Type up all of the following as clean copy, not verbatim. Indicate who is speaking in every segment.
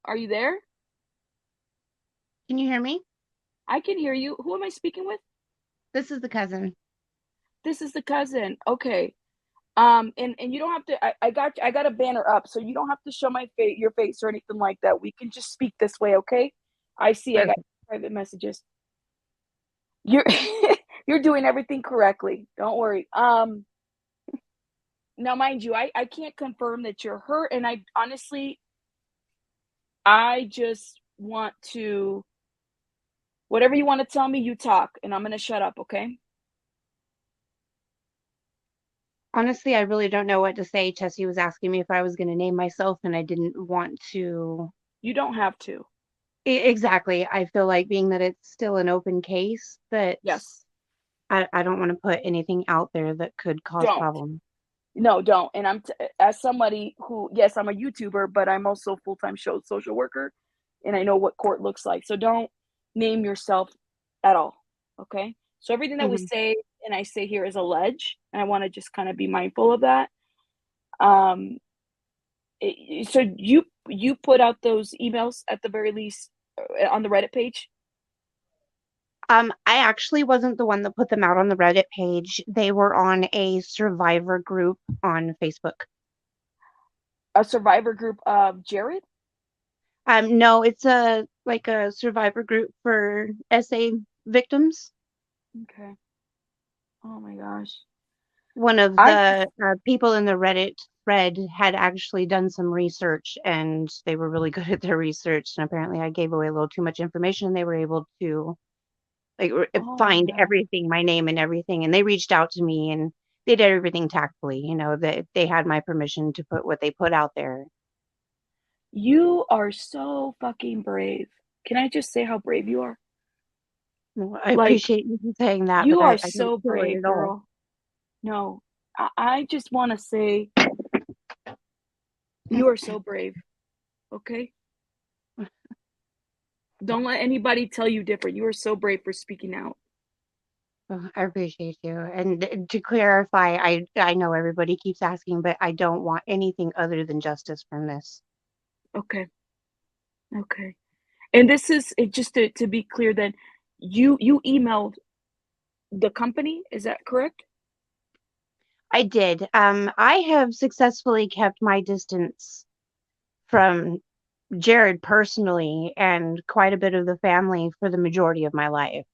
Speaker 1: Are you there?
Speaker 2: Can you hear me?
Speaker 1: I can hear you. Who am I speaking with?
Speaker 2: This is the cousin.
Speaker 1: This is the cousin. Okay. And you don't have to. I got a banner up, so you don't have to show my face, your face, or anything like that. We can just speak this way, okay? I see. I got
Speaker 2: Perfect.
Speaker 1: private messages. You're you're doing everything correctly. Don't worry. Now, mind you, I can't confirm that you're hurt, and I honestly, I just want to whatever you want to tell me, you talk, and I'm gonna shut up, okay?
Speaker 2: Honestly, I really don't know what to say. Tessie was asking me if I was going to name myself, and I didn't want to.
Speaker 1: You don't have to.
Speaker 2: Exactly. I feel like being that it's still an open case, that
Speaker 1: Yes.
Speaker 2: I don't want to put anything out there that could cause
Speaker 1: Don't.
Speaker 2: problems.
Speaker 1: No, don't. And as somebody who, yes, I'm a YouTuber, but I'm also a full-time social worker, and I know what court looks like. So don't name yourself at all. Okay. So everything that we
Speaker 2: Hmm.
Speaker 1: say and I say here is alleged, and I want to just kind of be mindful of that. Um, so you put out those emails at the very least on the Reddit page,
Speaker 2: I actually wasn't the one that put them out on the Reddit page. They were on a survivor group on Facebook.
Speaker 1: a survivor group of Jared.
Speaker 2: No, it's a like a survivor group for SA victims.
Speaker 1: Okay. Oh my gosh.
Speaker 2: One of
Speaker 1: I
Speaker 2: the people in the Reddit thread had actually done some research and they were really good at their research. And apparently, I gave away a little too much information. They were able to
Speaker 1: oh my
Speaker 2: find
Speaker 1: god.
Speaker 2: everything, my name and everything. And they reached out to me and they did everything tactfully. That they had my permission to put what they put out there.
Speaker 1: You are so fucking brave. Can I just say how brave you are?
Speaker 2: Well, I
Speaker 1: Like,
Speaker 2: appreciate you saying that, but
Speaker 1: you are
Speaker 2: I don't
Speaker 1: so
Speaker 2: feel it
Speaker 1: brave,
Speaker 2: at all.
Speaker 1: girl. No, I just want to say you are so brave, okay? Don't let anybody tell you different. You are so brave for speaking out.
Speaker 2: Well, I appreciate you. And to clarify, I know everybody keeps asking, but I don't want anything other than justice from this.
Speaker 1: Okay, okay. And this is it, just to be clear then, you emailed the company, is that correct?
Speaker 2: I did. I have successfully kept my distance from Jared personally and quite a bit of the family for the majority of my life,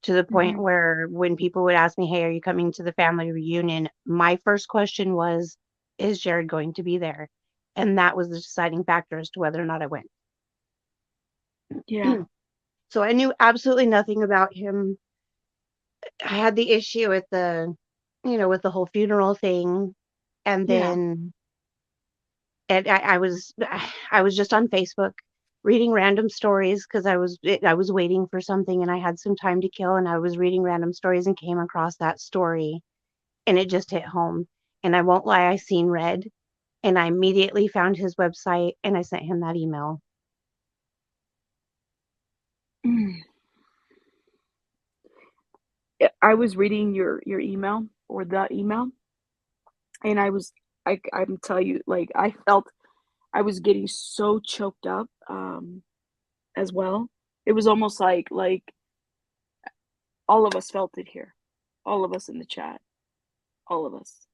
Speaker 2: to the point
Speaker 1: Hmm.
Speaker 2: where when people would ask me, "Hey, are you coming to the family reunion?" My first question was, "Is Jared going to be there?" And that was the deciding factor as to whether or not I went.
Speaker 1: Yeah,
Speaker 2: So I knew absolutely nothing about him. I had the issue with with the whole funeral thing, and
Speaker 1: yeah.
Speaker 2: then and I was just on Facebook reading random stories because I was waiting for something and I had some time to kill and I was reading random stories and came across that story and it just hit home. And I won't lie, I seen red and I immediately found his website and I sent him that email.
Speaker 1: Mm. I was reading your email or the email, and I'm telling you, like I felt I was getting so choked up as well. It was almost like all of us felt it here. All of us in the chat. All of us.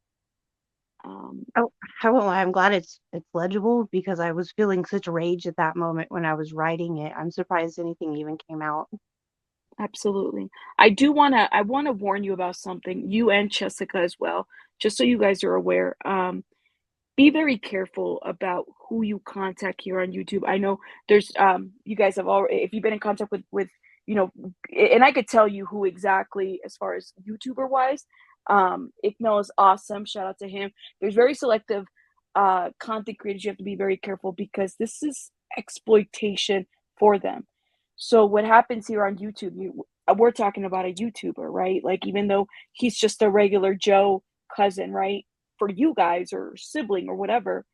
Speaker 1: Um
Speaker 2: Oh, I won't lie, I'm glad it's legible because I was feeling such rage at that moment when I was writing it. I'm surprised anything even came out.
Speaker 1: Absolutely. I want to warn you about something, you and Jessica as well, just so you guys are aware. Be very careful about who you contact here on YouTube. I know there's you guys have already if you've been in contact with you know and I could tell you who exactly as far as YouTuber wise. IckedMel is awesome. Shout out to him. There's very selective content creators you have to be very careful because this is exploitation for them. So what happens here on YouTube, we're talking about a YouTuber, right? Like even though he's just a regular Joe cousin, right? For you guys or sibling or whatever,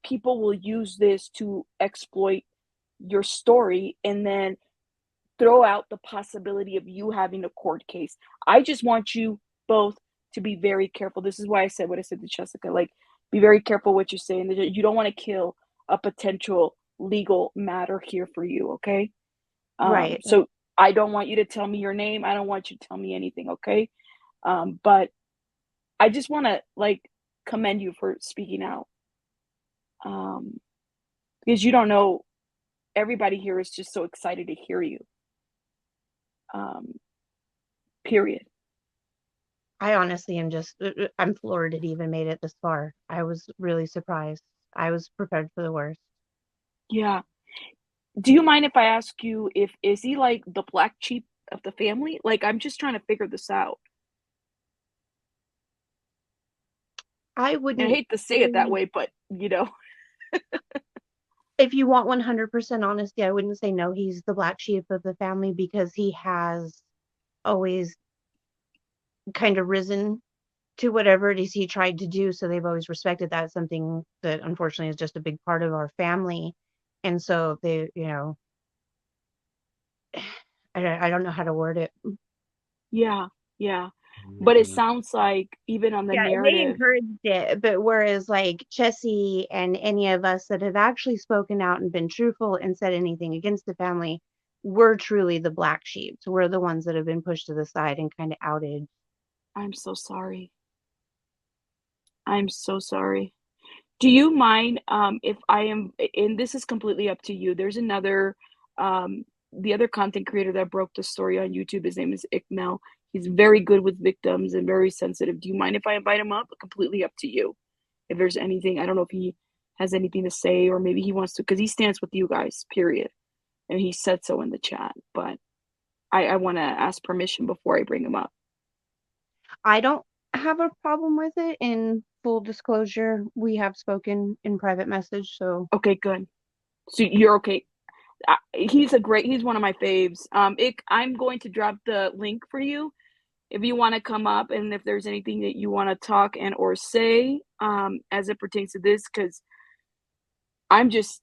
Speaker 1: people will use this to exploit your story and then throw out the possibility of you having a court case. I just want you both to be very careful. This is why I said what I said to Jessica. Like, be very careful what you say, and you don't want to kill a potential legal matter here for you, okay?
Speaker 2: Right.
Speaker 1: So I don't want you to tell me your name. I don't want you to tell me anything, okay? But I just want to like commend you for speaking out. Um, because you don't know, everybody here is just so excited to hear you. Um, period.
Speaker 2: I honestly am just, I'm floored it even made it this far. I was really surprised. I was prepared for the worst.
Speaker 1: Yeah. Do you mind if I ask you, if is he like the black sheep of the family? Like, I'm just trying to figure this out.
Speaker 2: I
Speaker 1: And I
Speaker 2: wouldn't
Speaker 1: hate to say it that
Speaker 2: say,
Speaker 1: way, but
Speaker 2: if you want 100% honesty, I wouldn't say no, he's the black sheep of the family because he has always kind of risen to whatever it is he tried to do. So they've always respected that. Something that unfortunately is just a big part of our family. And so they, I don't know how to word it.
Speaker 1: yeah, yeah. But it sounds like even on the
Speaker 2: Yeah, they
Speaker 1: narrative,
Speaker 2: encouraged it, but whereas like Chessie and any of us that have actually spoken out and been truthful and said anything against the family, we're truly the black sheep. So we're the ones that have been pushed to the side and kind of outed.
Speaker 1: I'm so sorry. I'm so sorry. Do you mind if I am, and this is completely up to you. There's another the other content creator that broke the story on YouTube. His name is IckedMel. He's very good with victims and very sensitive. Do you mind if I invite him up? Completely up to you. If there's anything, I don't know if he has anything to say, or maybe he wants to, because he stands with you guys, period. And he said so in the chat. But I want to ask permission before I bring him up.
Speaker 2: I don't have a problem with it. In full disclosure, we have spoken in private message, so
Speaker 1: Okay, good. So you're okay. He's one of my faves. I'm going to drop the link for you if you want to come up, and if there's anything that you want to talk and or say as it pertains to this, because I'm just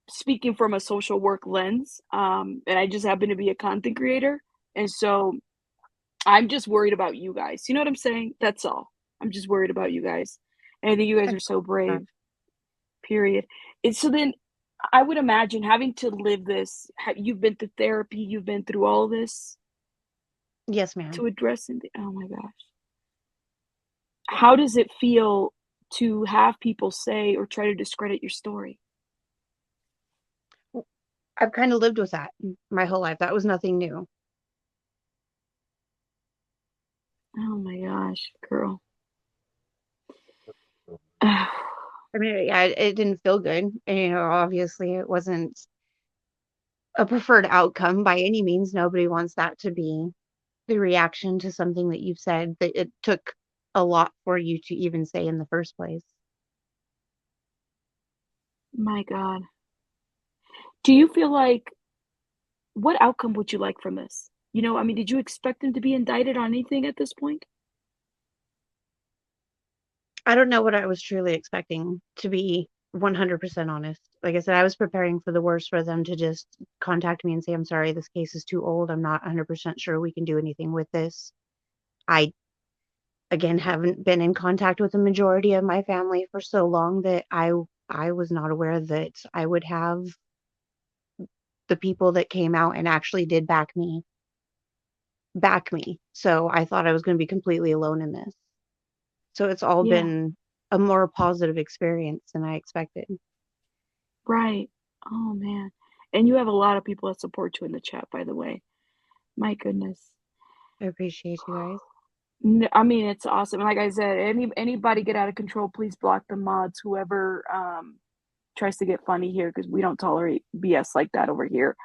Speaker 1: speaking from a social work lens, and I just happen to be a content creator, and so I'm just worried about you guys. You know what I'm saying? That's all. I'm just worried about you guys, and I think you guys are so brave. Period. It's so then I would imagine having to live this. You've been to therapy. You've been through all this
Speaker 2: yes, ma'am.
Speaker 1: to address it. Oh my gosh. How does it feel to have people say or try to discredit your story?
Speaker 2: I've kind of lived with that my whole life. That was nothing new.
Speaker 1: Oh my gosh, girl.
Speaker 2: I mean, yeah, it didn't feel good. And, obviously it wasn't a preferred outcome by any means. Nobody wants that to be the reaction to something that you've said, that it took a lot for you to even say in the first place.
Speaker 1: My God. Do you feel like, what outcome would you like from this? I mean, did you expect him to be indicted on anything at this point?
Speaker 2: I don't know what I was truly expecting, to be 100% honest. Like I said, I was preparing for the worst, for them to just contact me and say, I'm sorry, this case is too old. I'm not 100% sure we can do anything with this. I, again, haven't been in contact with the majority of my family for so long that I was not aware that I would have the people that came out and actually did back me. So I thought I was going to be completely alone in this. So it's all
Speaker 1: Yeah,
Speaker 2: been a more positive experience than I expected.
Speaker 1: right. Oh man. And you have a lot of people that support you in the chat, by the way. My goodness.
Speaker 2: I appreciate you guys.
Speaker 1: I mean, it's awesome. Like I said, anybody get out of control, please block the mods. Whoever tries to get funny here, because we don't tolerate BS like that over here.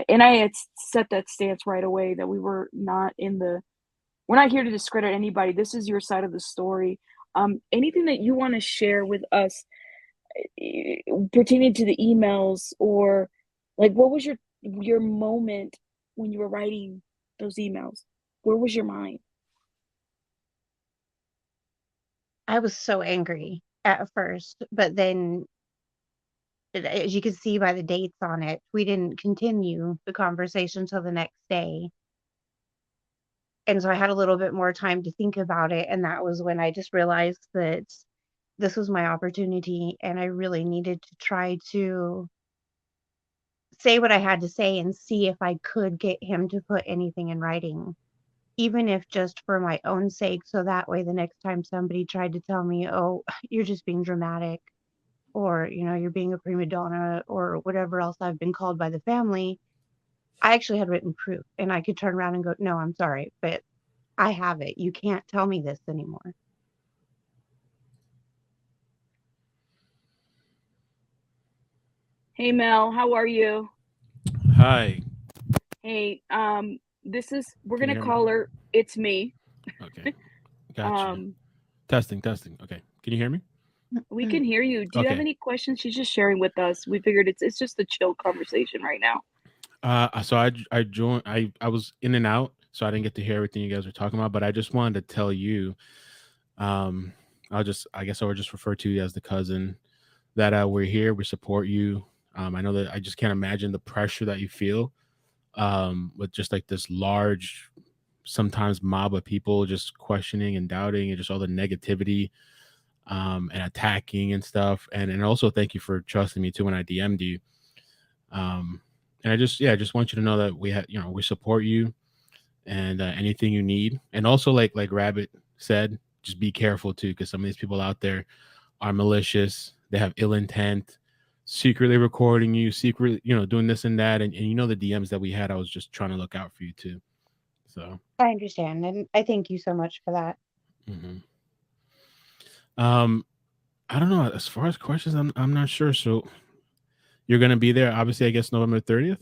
Speaker 1: And I had set that stance right away that we're not here to discredit anybody. This is your side of the story. Anything that you want to share with us pertaining to the emails, or like what was your moment when you were writing those emails? Where was your mind?
Speaker 2: I was so angry at first, but then, as you can see by the dates on it, we didn't continue the conversation until the next day. And so I had a little bit more time to think about it. And that was when I just realized that this was my opportunity and I really needed to try to say what I had to say and see if I could get him to put anything in writing, even if just for my own sake. So that way, the next time somebody tried to tell me, oh, you're just being dramatic, or, you're being a prima donna, or whatever else I've been called by the family, I actually had written proof and I could turn around and go, no, I'm sorry, but I have it. You can't tell me this anymore.
Speaker 1: Hey Mel, how are you?
Speaker 3: Hi,
Speaker 1: Hey, we're
Speaker 3: can you
Speaker 1: gonna
Speaker 3: hear me?
Speaker 1: call her. It's me.
Speaker 3: Okay, got you.
Speaker 1: Um,
Speaker 3: Testing, testing. Okay, can you hear me?
Speaker 1: we can hear you. Do you have
Speaker 3: Okay.
Speaker 1: any questions? She's just sharing with us. We figured it's just a chill conversation right now.
Speaker 3: So I joined. I was in and out, so I didn't get to hear everything you guys were talking about. But I just wanted to tell you, um, I guess I would just refer to you as the cousin that we're here. We support you. I know that I just can't imagine the pressure that you feel, with just like this large, sometimes mob of people just questioning and doubting and just all the negativity, and attacking and stuff. And also thank you for trusting me too when I DM'd you. Um, and I just want you to know that we support you, and anything you need. And also, like Rabbit said, just be careful too, because some of these people out there are malicious. They have ill intent, secretly recording you, secretly, doing this and that. And the DMs that we had, I was just trying to look out for you too. So,
Speaker 2: I understand. And I thank you so much for that.
Speaker 3: mhm. um, I don't know. As far as questions, I'm not sure. So you're gonna be there, obviously. I guess November 30th.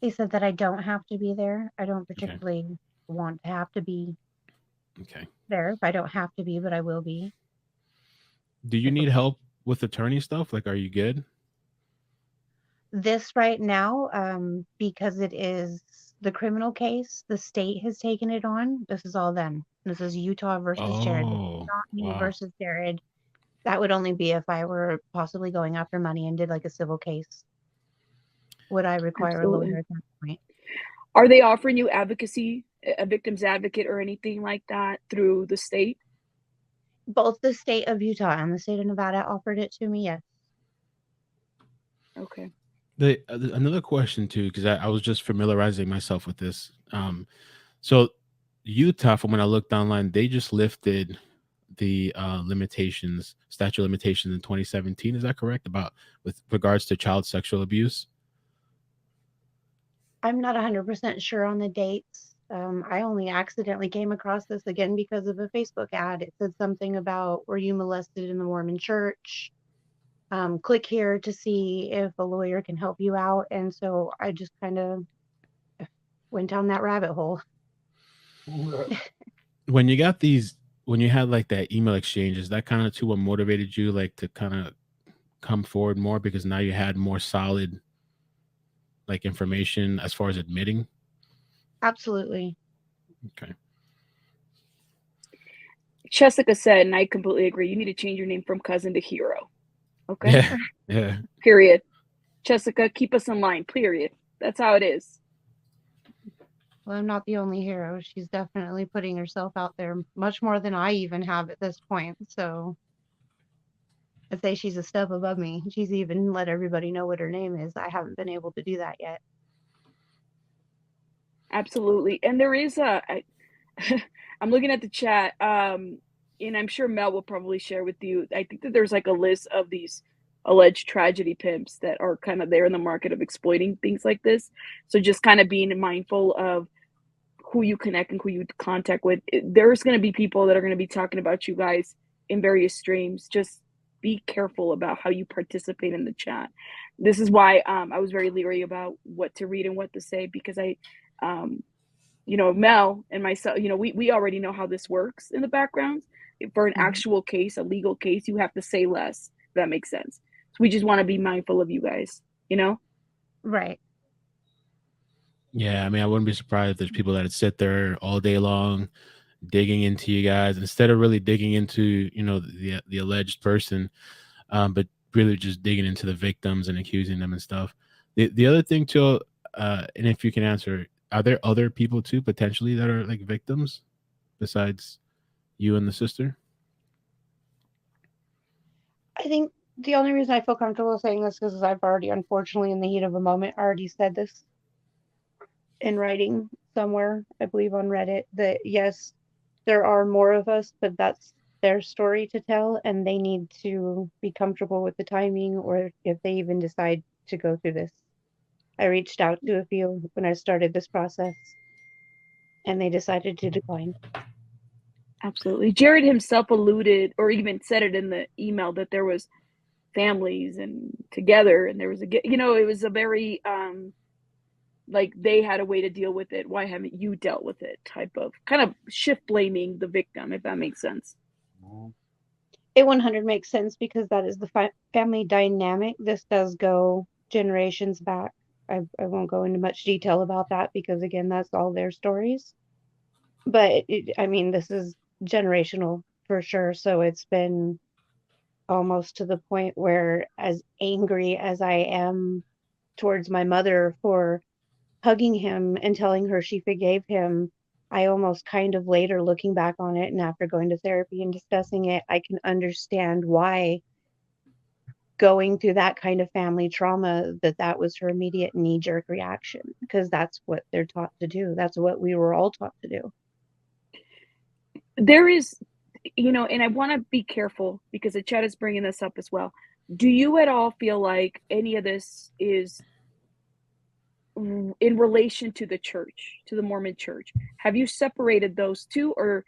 Speaker 2: He said that I don't have to be there. I don't
Speaker 3: Okay.
Speaker 2: particularly want to have to be
Speaker 3: Okay.
Speaker 2: there if I don't have to be, but I will be.
Speaker 3: Do you
Speaker 2: If
Speaker 3: need help with attorney stuff? Like, are you good?
Speaker 2: this right now, because it is the criminal case, the state has taken it on. This is all them. This is Utah versus Jared. This is
Speaker 3: Oh,
Speaker 2: not me
Speaker 3: wow.
Speaker 2: versus Jared. That would only be if I were possibly going after money and did like a civil case. Would I require a lawyer
Speaker 1: Absolutely.
Speaker 2: at that point?
Speaker 1: Are they offering you advocacy, a victim's advocate, or anything like that through the state?
Speaker 2: Both the state of Utah and the state of Nevada offered it to me, yes.
Speaker 1: Okay.
Speaker 3: Another question too, because I was just familiarizing myself with this. So Utah, from when I looked online, they just lifted the statute of limitations in 2017. Is that correct? About with regards to child sexual abuse?
Speaker 2: I'm not 100% sure on the dates. I only accidentally came across this again because of a Facebook ad. It said something about, were you molested in the Mormon church? Click here to see if a lawyer can help you out. And so I just kind of went down that rabbit hole.
Speaker 3: When you got these, when you had like that email exchange, is that kind of too what motivated you, like to kind of come forward more because now you had more solid like information as far as admitting?
Speaker 2: Absolutely.
Speaker 3: Okay.
Speaker 1: Jessica said, and I completely agree, you need to change your name from cousin to hero. Okay?
Speaker 3: Yeah. Yeah.
Speaker 1: Period. Jessica, keep us in line. Period. That's how it is.
Speaker 2: Well, I'm not the only hero. She's definitely putting herself out there much more than I even have at this point. So I'd say she's a step above me. She's even let everybody know what her name is. I haven't been able to do that yet.
Speaker 1: Absolutely. And there is I'm looking at the chat, and I'm sure Mel will probably share with you. I think that there's like a list of these alleged tragedy pimps that are kind of there in the market of exploiting things like this. So just kind of being mindful of who you connect and who you contact with. There's going to be people that are going to be talking about you guys in various streams. Just be careful about how you participate in the chat. This is why I was very leery about what to read and what to say, because um, Mel and myself, we already know how this works in the background. For an
Speaker 2: Mhm.
Speaker 1: actual case, a legal case, you have to say less, if that makes sense. So we just want to be mindful of you guys, you know?
Speaker 2: Right.
Speaker 3: Yeah, I mean, I wouldn't be surprised if there's people that would sit there all day long digging into you guys instead of really digging into, the alleged person, but really just digging into the victims and accusing them and stuff. The other thing too, and if you can answer, are there other people too potentially that are like victims besides you and the sister?
Speaker 2: I think The only reason I feel comfortable saying this is because I've already, unfortunately, in the heat of a moment, already said this in writing somewhere, I believe on Reddit, that yes, there are more of us, but that's their story to tell, and they need to be comfortable with the timing or if they even decide to go through this. I reached out to a few when I started this process, and they decided to decline.
Speaker 1: Absolutely. Jared himself alluded or even said it in the email that there was families and together and there was it was a very like they had a way to deal with it. Why haven't you dealt with it? Type of kind of shift blaming the victim, if that makes sense.
Speaker 2: It 100 makes sense because that is the family dynamic. This does go generations back. I won't go into much detail about that because, again, that's all their stories. But I mean, this is generational for sure. So it's been almost to the point where, as angry as I am towards my mother for hugging him and telling her she forgave him, I almost kind of later looking back on it and after going to therapy and discussing it, I can understand why going through that kind of family trauma that was her immediate knee-jerk reaction, because that's what they're taught to do. That's what we were all taught to do.
Speaker 1: There is, and I want to be careful because the chat is bringing this up as well. Do you at all feel like any of this is in relation to the church, to the Mormon church? Have you separated those two? Or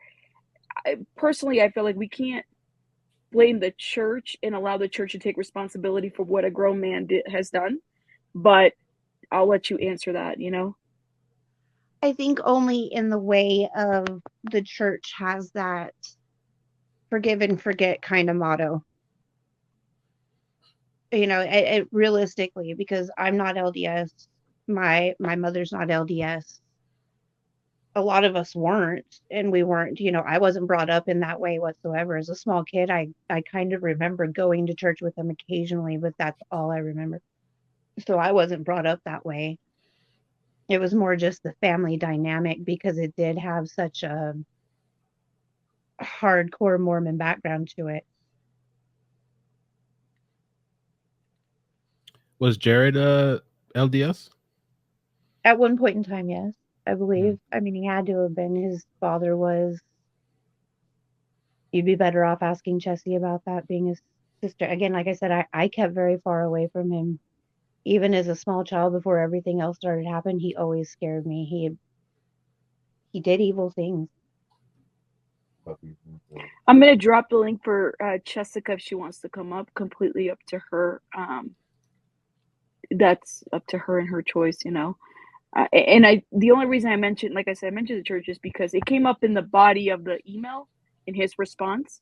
Speaker 1: personally, I feel like we can't blame the church and allow the church to take responsibility for what a grown man has done. But I'll let you answer that,
Speaker 2: I think only in the way of the church has that forgive and forget kind of motto. Realistically, because I'm not LDS, my mother's not LDS. A lot of us weren't, and we weren't, I wasn't brought up in that way whatsoever. As a small kid, I kind of remember going to church with them occasionally, but that's all I remember. So I wasn't brought up that way. It was more just the family dynamic because it did have such a hardcore Mormon background to it.
Speaker 3: Was Jared LDS?
Speaker 2: At one point in time, yes, I believe. I mean, he had to have been. His father was. You'd be better off asking Chessie about that, being his sister. Again, like I said, I kept very far away from him. Even as a small child, before everything else started happening, he always scared me. He did evil things.
Speaker 1: I'm going to drop the link for Jessica if she wants to come up. Completely up to her. That's up to her and her choice, and the only reason I mentioned, like I said, I mentioned the church is because it came up in the body of the email in his response,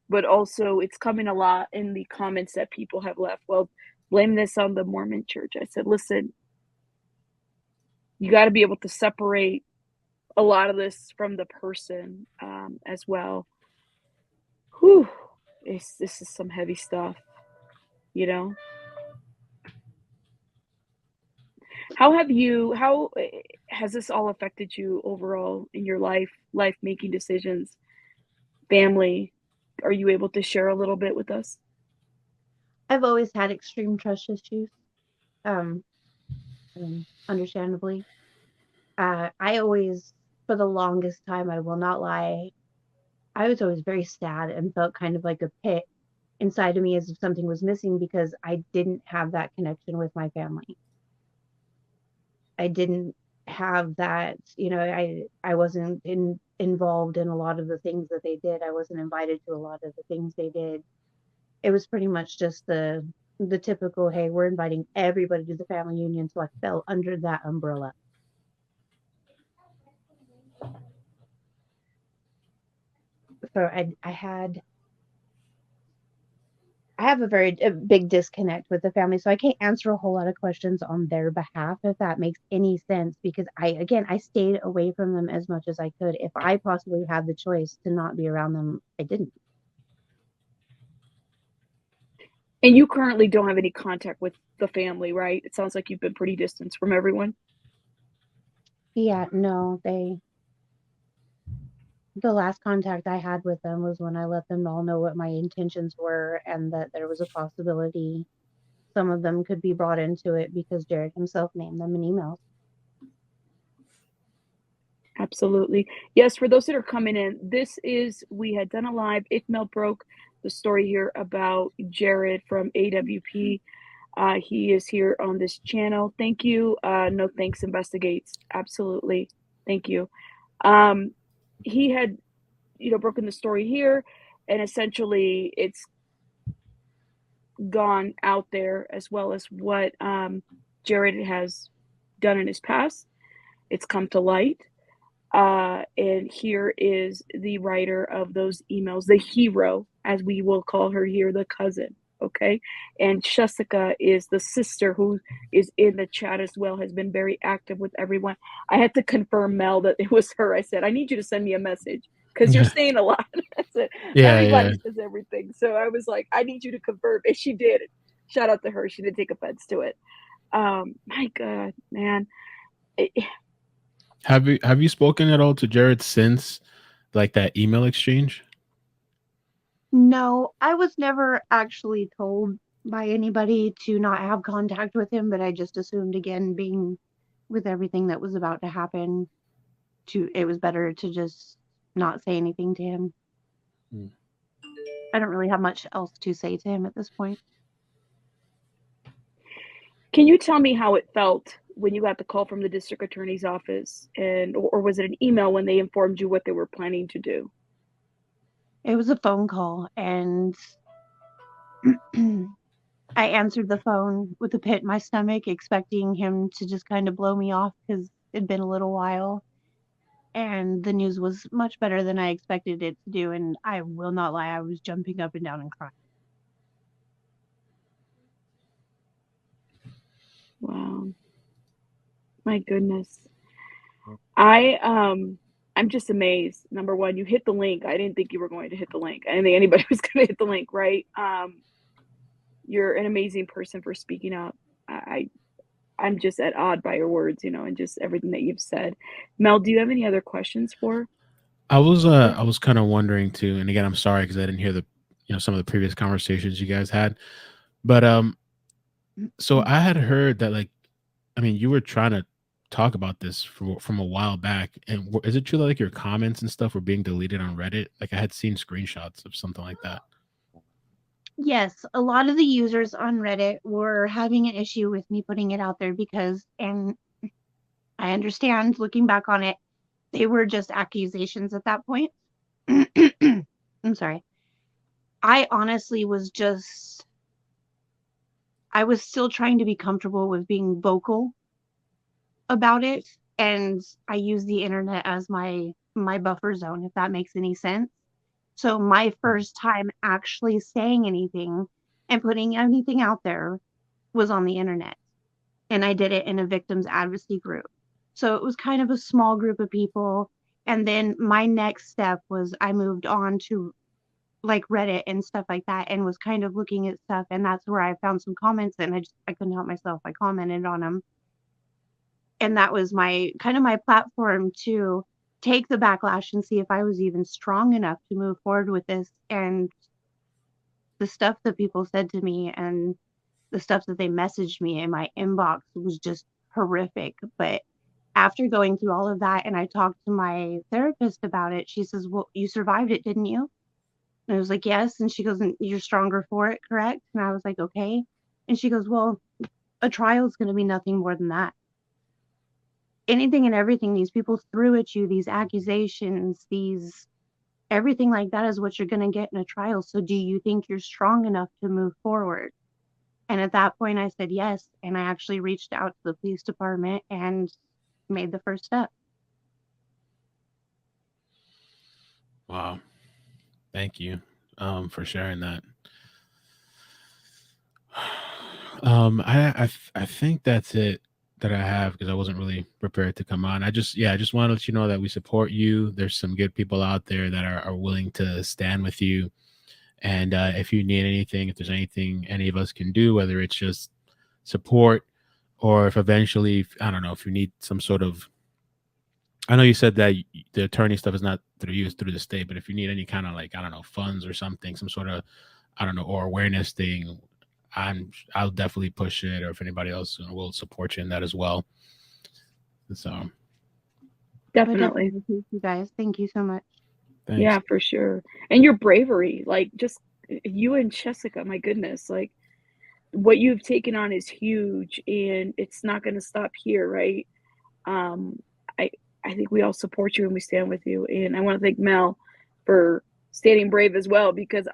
Speaker 1: but also it's coming a lot in the comments that people have left. Well, blame this on the Mormon church. I said, listen, you got to be able to separate a lot of this from the person as well. Whew, this is some heavy stuff, How has this all affected you overall in your life making decisions, family? Are you able to share a little bit with us?
Speaker 2: I've always had extreme trust issues. Understandably. I always, for the longest time, I will not lie, I was always very sad and felt kind of like a pit inside of me as if something was missing because I didn't have that connection with my family. I didn't have that, I wasn't involved in a lot of the things that they did. I wasn't invited to a lot of the things they did. It was pretty much just the typical, hey, we're inviting everybody to the family union, so I fell under that umbrella. So I have a big disconnect with the family, so I can't answer a whole lot of questions on their behalf, if that makes any sense, because I stayed away from them as much as I could. If I possibly had the choice to not be around them, I didn't.
Speaker 1: And you currently don't have any contact with the family, right? It sounds like you've been pretty distant from everyone.
Speaker 2: Yeah, no, the last contact I had with them was when I let them all know what my intentions were and that there was a possibility some of them could be brought into it because Jared himself named them in emails.
Speaker 1: Absolutely. Yes, for those that are coming in, we had done a live. IckedMel broke the story here about Jared from AWP. He is here on this channel. Thank you. No thanks investigates. Absolutely. Thank you. He had, broken the story here, and essentially it's gone out there as well as what Jared has done in his past. It's come to light. And here is the writer of those emails, the hero, as we will call her here, the cousin. Okay. And Jessica is the sister who is in the chat as well, has been very active with everyone. I had to confirm, Mel, that it was her. I said, I need you to send me a message because you're saying a lot. I said, everybody says everything. So I was like, I need you to confirm. And she did. Shout out to her. She didn't take offense to it. My God, man.
Speaker 3: Have you spoken at all to Jared since like that email exchange?
Speaker 2: No, I was never actually told by anybody to not have contact with him, but I just assumed, again, being with everything that was about to happen, it was better to just not say anything to him. I don't really have much else to say to him at this point.
Speaker 1: Can you tell me how it felt when you got the call from the district attorney's office, or was it an email when they informed you what they were planning to do?
Speaker 2: It was a phone call, and I answered the phone with a pit in my stomach, expecting him to just kind of blow me off because it'd been a little while. And the news was much better than I expected it to do. And I will not lie, I was jumping up and down and crying.
Speaker 1: Wow. My goodness. I'm just amazed. Number one, you hit the link. I didn't think you were going to hit the link. I didn't think anybody was going to hit the link, right? You're an amazing person for speaking up. I'm just at odd by your words, and just everything that you've said. Mel, do you have any other questions for?
Speaker 3: I was kind of wondering too, and again, I'm sorry because I didn't hear some of the previous conversations you guys had, but so I had heard that you were trying to talk about this from a while back, and is it true that your comments and stuff were being deleted on Reddit? Like I had seen screenshots of something like that.
Speaker 2: Yes, a lot of the users on Reddit were having an issue with me putting it out there because, and I understand looking back on it, they were just accusations at that point. I'm sorry. I honestly I was still trying to be comfortable with being vocal about it, and I use the internet as my buffer zone, if that makes any sense. So my first time actually saying anything and putting anything out there was on the internet, and I did it in a victims advocacy group. So it was kind of a small group of people, and then my next step was I moved on to like Reddit and stuff like that, and was kind of looking at stuff, and that's where I found some comments, and I couldn't help myself. I commented on them, and that was my kind of my platform to take the backlash and see if I was even strong enough to move forward with this. And the stuff that people said to me and the stuff that they messaged me in my inbox was just horrific. But after going through all of that, and I talked to my therapist about it, she says, well, you survived it, didn't you? And I was like, yes. And she goes, and you're stronger for it, correct? And I was like, okay. And she goes, well, a trial is going to be nothing more than that. Anything and everything these people threw at you, these accusations, everything like that is what you're going to get in a trial. So do you think you're strong enough to move forward? And at that point I said yes, and I actually reached out to the police department and made the first step.
Speaker 3: Wow. Thank you for sharing that. I think that's it that I have because I wasn't really prepared to come on. I just want to let you know that we support you. There's some good people out there that are willing to stand with you. And if you need anything, if there's anything any of us can do, whether it's just support or if eventually, I don't know, if you need some sort of, I know you said that the attorney stuff is not through you, through the state. But if you need any kind of like, I don't know, funds or something, some sort of, I don't know, or awareness thing, I'll definitely push it. Or if anybody else will support you in that as well. So
Speaker 1: Definitely.
Speaker 2: Thank you guys. Thank you so much.
Speaker 3: thanks.
Speaker 1: Yeah, for sure. And your bravery, like just you and Jessica, my goodness, like what you've taken on is huge and it's not going to stop here, right? Um, I I think we all support you and we stand with you. And I want to thank Mel for standing brave as well because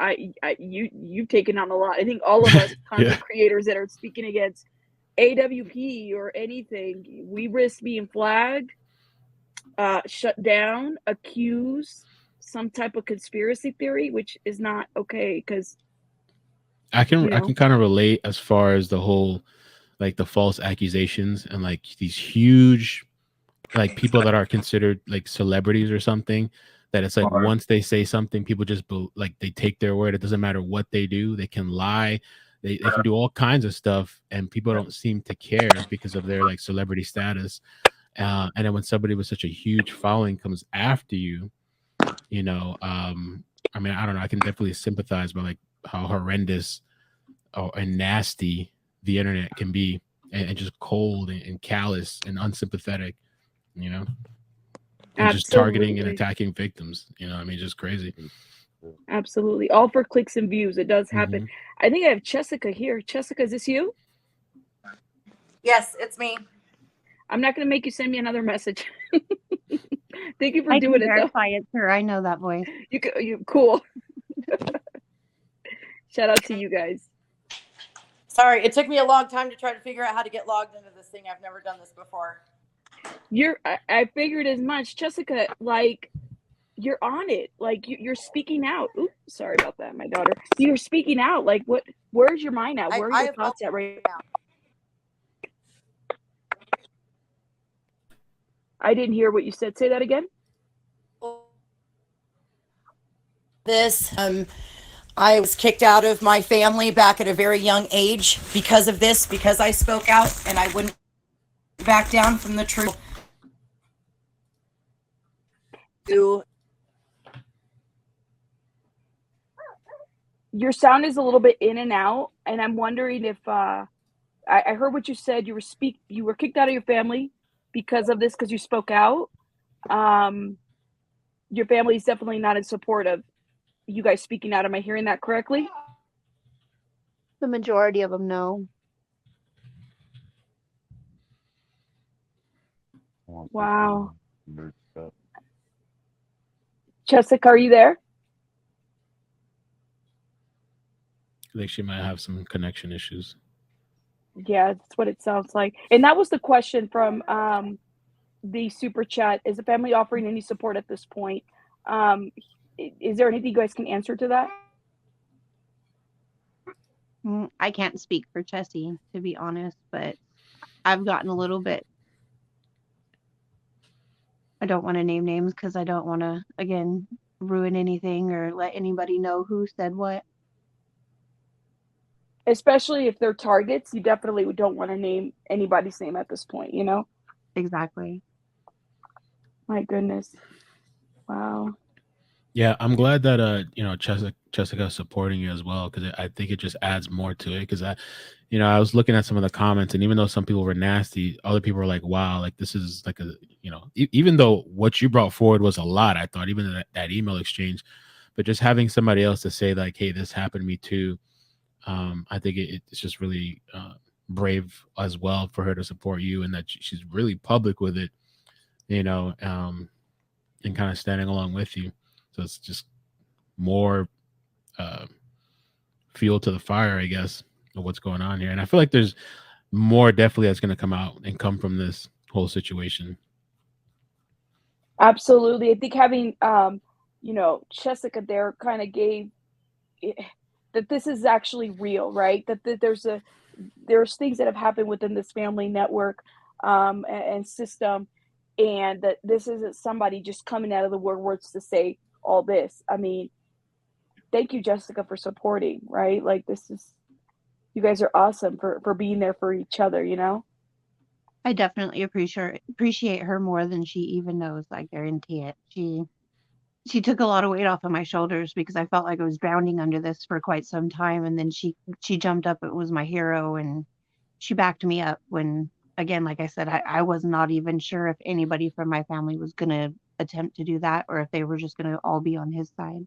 Speaker 1: you've taken on a lot. I think all of us content creators that are speaking against AWP or anything, we risk being flagged, shut down, accused, some type of conspiracy theory, which is not okay because
Speaker 3: I can kind of relate as far as the whole like the false accusations and like these huge like people that are considered like celebrities or something, that it's like once they say something, people just like they take their word. It doesn't matter what they do. They can lie. They can do all kinds of stuff and people don't seem to care because of their like celebrity status. And then when somebody with such a huge following comes after you, you know, I mean, I don't know. I can definitely sympathize by like how horrendous and nasty the internet can be, and just cold and callous and unsympathetic, you know, and just targeting and attacking victims. You know, I mean, just crazy.
Speaker 1: Absolutely. All for clicks and views. It does happen. I think I have Jessica here. Jessica, is this you?
Speaker 4: Yes, it's me.
Speaker 1: I'm not going to make you send me another message. Thank you for doing it, though.
Speaker 2: Verify it, sir. I know that voice.
Speaker 1: You cool. Shout out to you guys.
Speaker 4: Sorry, it took me a long time to try to figure out how to get logged into this thing. I've never done this before.
Speaker 1: I figured as much, Jessica. Like, you're on it. Like, you're speaking out. Oops, sorry about that, my daughter. You're speaking out. Like, where's your mind at? Where are your thoughts at right now? I didn't hear what you said. Say that again.
Speaker 4: This, I was kicked out of my family back at a very young age because of this, because I spoke out and I wouldn't back down from the truth.
Speaker 1: Your sound is a little bit in and out, and I'm wondering if I heard what you said. You were kicked out of your family because of this, because you spoke out. Your family is definitely not in support of you guys speaking out. Am I hearing that correctly?
Speaker 2: The majority of them know.
Speaker 1: Wow. Jessica, are you there?
Speaker 3: I think she might have some connection issues.
Speaker 1: Yeah, that's what it sounds like. And that was the question from the super chat. Is the family offering any support at this point? Is there anything you guys can answer to that?
Speaker 2: I can't speak for Chessie, to be honest, but I've gotten a little bit. I don't want to name names because I don't want to, again, ruin anything or let anybody know who said what.
Speaker 1: Especially if they're targets, you definitely don't want to name anybody's name at this point, you know?
Speaker 2: Exactly.
Speaker 3: My
Speaker 1: goodness. Wow.
Speaker 3: Yeah, I'm glad that you know, Jessica's supporting you as well, because I think it just adds more to it. Because I was looking at some of the comments, and even though some people were nasty, other people were like, "Wow, like this is like a even though what you brought forward was a lot, I thought even that email exchange, but just having somebody else to say like, hey, this happened to me too, I think it's just really brave as well for her to support you, and that she's really public with it, and kind of standing along with you. So it's just more fuel to the fire, I guess, of what's going on here. And I feel like there's more definitely that's going to come out and come from this whole situation.
Speaker 1: Absolutely. I think having, Jessica there kind of gave that this is actually real, right? That there's things that have happened within this family network and system, and that this isn't somebody just coming out of the woodworks to say all this. I mean, thank you, Jessica, for supporting, right? Like you guys are awesome for being there for each other,
Speaker 2: I definitely appreciate her more than she even knows. I guarantee it. she took a lot of weight off of my shoulders because I felt like I was drowning under this for quite some time. And then she jumped up and was my hero, and she backed me up when, again, like I said, I was not even sure if anybody from my family was going to attempt to do that or if they were just going to all be on his side.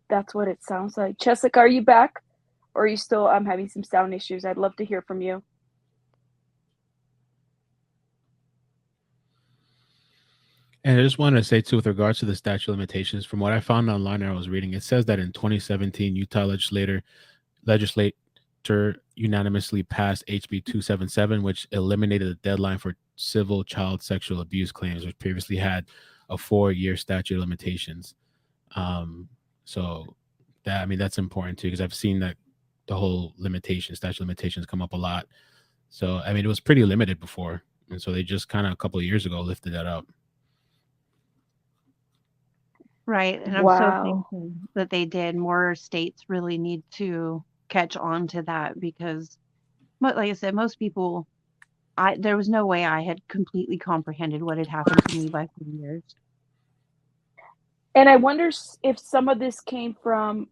Speaker 1: That's what it sounds like. Jessica, are you back? Or are you still having some sound issues? I'd love to hear from you.
Speaker 3: And I just wanted to say too, with regards to the statute of limitations, from what I found online and I was reading, it says that in 2017, Utah legislature unanimously passed HB 277, which eliminated the deadline for civil child sexual abuse claims, which previously had a 4-year statute of limitations. So that, I mean, that's important too, because I've seen that the whole statute of limitations come up a lot. So, I mean, it was pretty limited before. And so they just kind of a couple of years ago lifted that up.
Speaker 2: Right. And I'm so
Speaker 1: Wow.
Speaker 2: thankful that they did. More states really need to catch on to that because, like I said, most people, there was no way I had completely comprehended what had happened to me by 3 years.
Speaker 1: And I wonder if some of this came from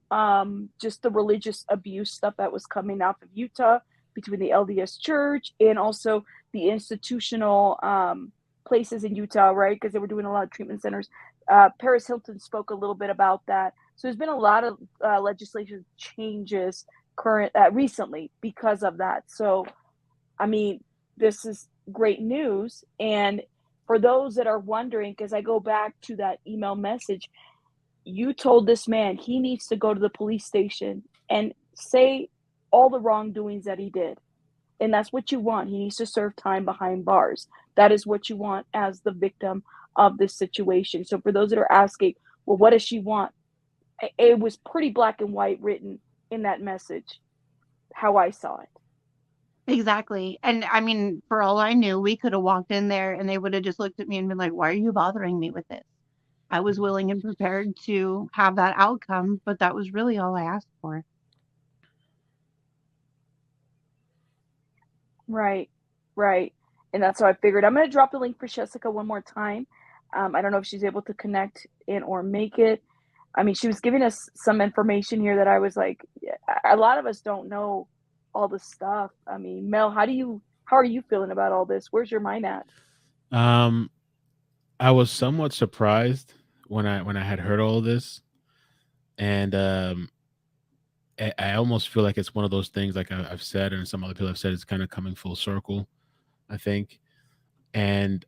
Speaker 1: just the religious abuse stuff that was coming out of Utah between the LDS Church and also the institutional places in Utah, right? Because they were doing a lot of treatment centers. Paris Hilton spoke a little bit about that. So there's been a lot of legislation changes recently because of that. So, I mean, this is great news. And for those that are wondering, because I go back to that email message, you told this man he needs to go to the police station and say all the wrongdoings that he did. And that's what you want. He needs to serve time behind bars. That is what you want as the victim of this situation. So for those that are asking, well, what does she want? It was pretty black and white written in that message, how I saw it.
Speaker 2: Exactly. And I mean, for all I knew, we could have walked in there and they would have just looked at me and been like, why are you bothering me with this? I was willing and prepared to have that outcome, but that was really all I asked for.
Speaker 1: Right, right. And that's how I figured. I'm going to drop the link for Jessica one more time. I don't know if she's able to connect in or make it. I mean, she was giving us some information here that I was like, yeah, a lot of us don't know all the stuff. I mean, Mel, how are you feeling about all this? Where's your mind at?
Speaker 3: I was somewhat surprised when I had heard all of this, and I almost feel like it's one of those things, like I've said, and some other people have said, it's kind of coming full circle, I think. And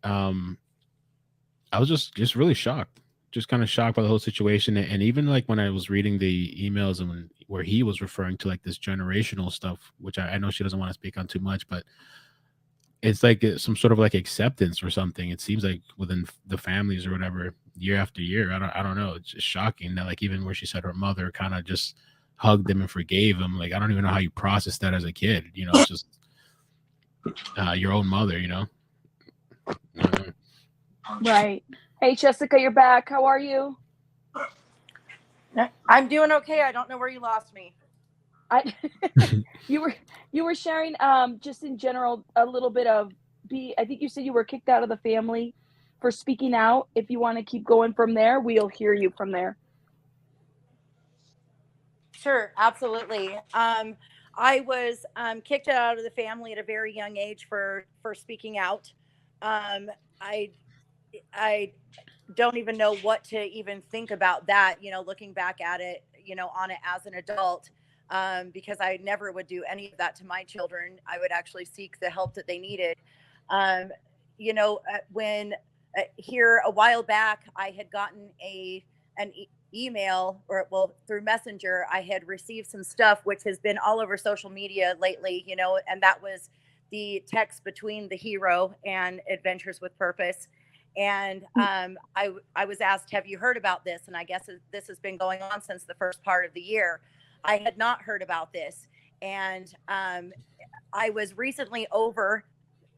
Speaker 3: I was just really shocked, just kind of shocked by the whole situation. And even like when I was reading the emails and where he was referring to like this generational stuff, which I know she doesn't want to speak on too much, but it's like some sort of like acceptance or something. It seems like within the families or whatever, year after year. I don't know. It's just shocking that like even where she said her mother kind of just hugged him and forgave him. Like I don't even know how you process that as a kid. You know, it's just your own mother. You know.
Speaker 1: Right. Hey, Jessica, you're back. How are you?
Speaker 4: I'm doing okay. I don't know where you lost me.
Speaker 1: You were sharing just in general a little bit of I think you said you were kicked out of the family for speaking out. If you want to keep going from there, we'll hear you from there.
Speaker 4: Sure, absolutely. I was kicked out of the family at a very young age for speaking out. I don't even know what to even think about that, you know, looking back at it, you know, on it as an adult, because I never would do any of that to my children. I would actually seek the help that they needed. You know, when here a while back, I had gotten an email, or well, through Messenger, I had received some stuff which has been all over social media lately, you know, and that was the text between the hero and Adventures with Purpose. And I was asked, have you heard about this? And I guess this has been going on since the first part of the year. I had not heard about this. And I was recently over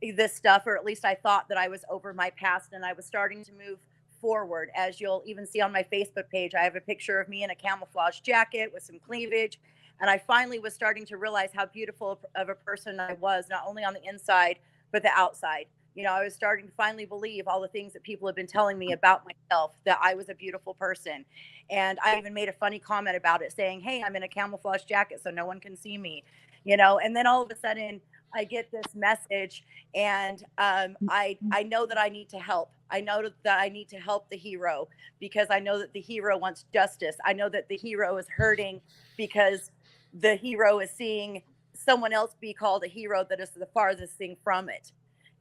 Speaker 4: this stuff, or at least I thought that I was over my past, and I was starting to move forward. As you'll even see on my Facebook page, I have a picture of me in a camouflage jacket with some cleavage. And I finally was starting to realize how beautiful of a person I was, not only on the inside, but the outside. I was starting to finally believe all the things that people have been telling me about myself, that I was a beautiful person. And I even made a funny comment about it saying, hey, I'm in a camouflage jacket so no one can see me, and then all of a sudden I get this message, and I know that I need to help. I know that I need to help the hero, because I know that the hero wants justice. I know that the hero is hurting because the hero is seeing someone else be called a hero that is the farthest thing from it.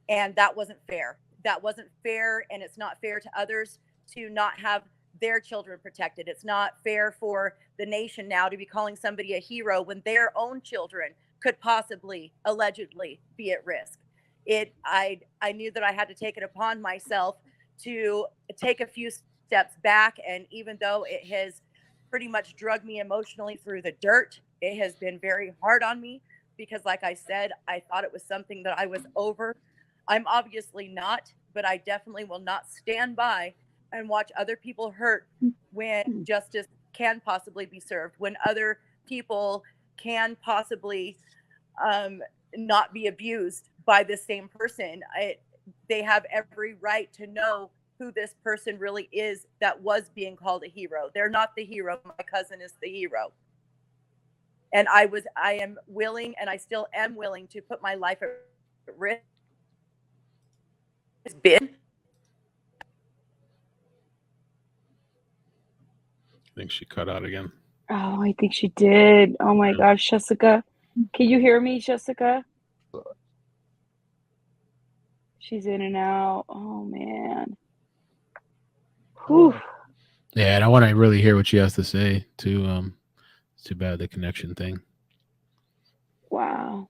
Speaker 4: And that wasn't fair. That wasn't fair, and it's not fair to others to not have their children protected. It's not fair for the nation now to be calling somebody a hero when their own children could possibly, allegedly, be at risk. I knew that I had to take it upon myself to take a few steps back, and even though it has pretty much drug me emotionally through the dirt, it has been very hard on me, because like I said, I thought it was something that I was over. I'm obviously not, but I definitely will not stand by and watch other people hurt when justice can possibly be served, when other people can possibly not be abused by the same person. They have every right to know who this person really is that was being called a hero. They're not the hero. My cousin is the hero. And I am willing, and I still am willing, to put my life at risk. It's been.
Speaker 3: I think she cut out again.
Speaker 1: Oh, I think she did. Oh my gosh, Jessica. Can you hear me, Jessica? She's in and out. Oh man. Whew.
Speaker 3: Yeah, and I want to really hear what she has to say too. It's too bad the connection thing.
Speaker 1: Wow.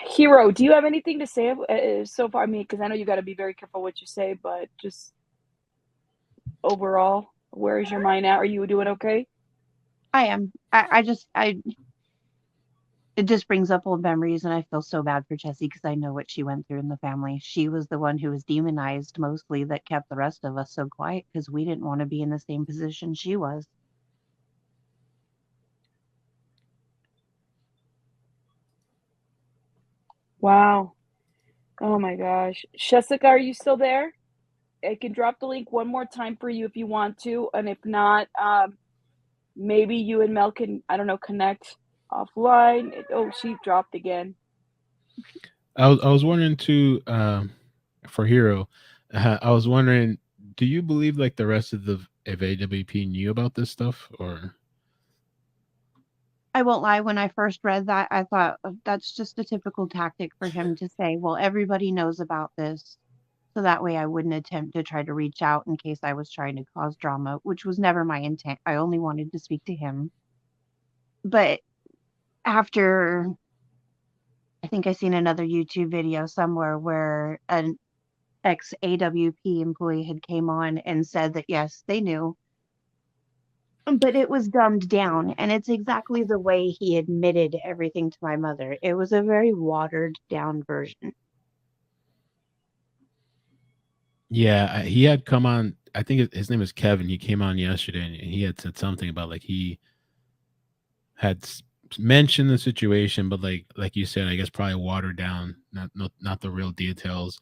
Speaker 1: Hero, do you have anything to say so far? I mean, because I know you got to be very careful what you say, but just overall, where is your mind at? Are you doing okay?
Speaker 2: I am. It just brings up old memories, and I feel so bad for Jessie because I know what she went through in the family. She was the one who was demonized mostly, that kept the rest of us so quiet because we didn't want to be in the same position she was.
Speaker 1: Wow. Oh my gosh. Jessica, are you still there? I can drop the link one more time for you if you want to. And if not, maybe you and Mel can, I don't know, connect offline. Oh, she dropped again.
Speaker 3: I was wondering too, for Hero, I was wondering, do you believe like the rest of AWP knew about this stuff, or?
Speaker 2: I won't lie, when I first read that, I thought that's just a typical tactic for him to say, well, everybody knows about this. So that way I wouldn't attempt to try to reach out in case I was trying to cause drama, which was never my intent. I only wanted to speak to him. But after, I think I seen another YouTube video somewhere where an ex AWP employee had came on and said that yes, they knew, but it was dumbed down, and it's exactly the way he admitted everything to my mother. It was a very watered down version.
Speaker 3: Yeah, he had come on. I think his name is Kevin. He came on yesterday, and he had said something about like he had mentioned the situation, but like you said, I guess probably watered down, not the real details.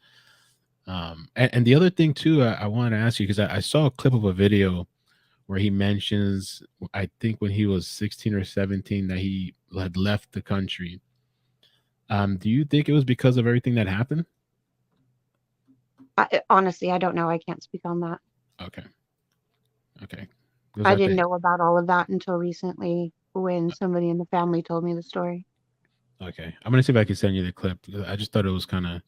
Speaker 3: And the other thing too, I wanted to ask you, because I saw a clip of a video where he mentions, I think when he was 16 or 17, that he had left the country. Do you think it was because of everything that happened?
Speaker 2: Honestly, I don't know. I can't speak on that.
Speaker 3: Okay.
Speaker 2: I didn't know about all of that until recently when somebody in the family told me the story.
Speaker 3: Okay. I'm going to see if I can send you the clip. I just thought it was kind of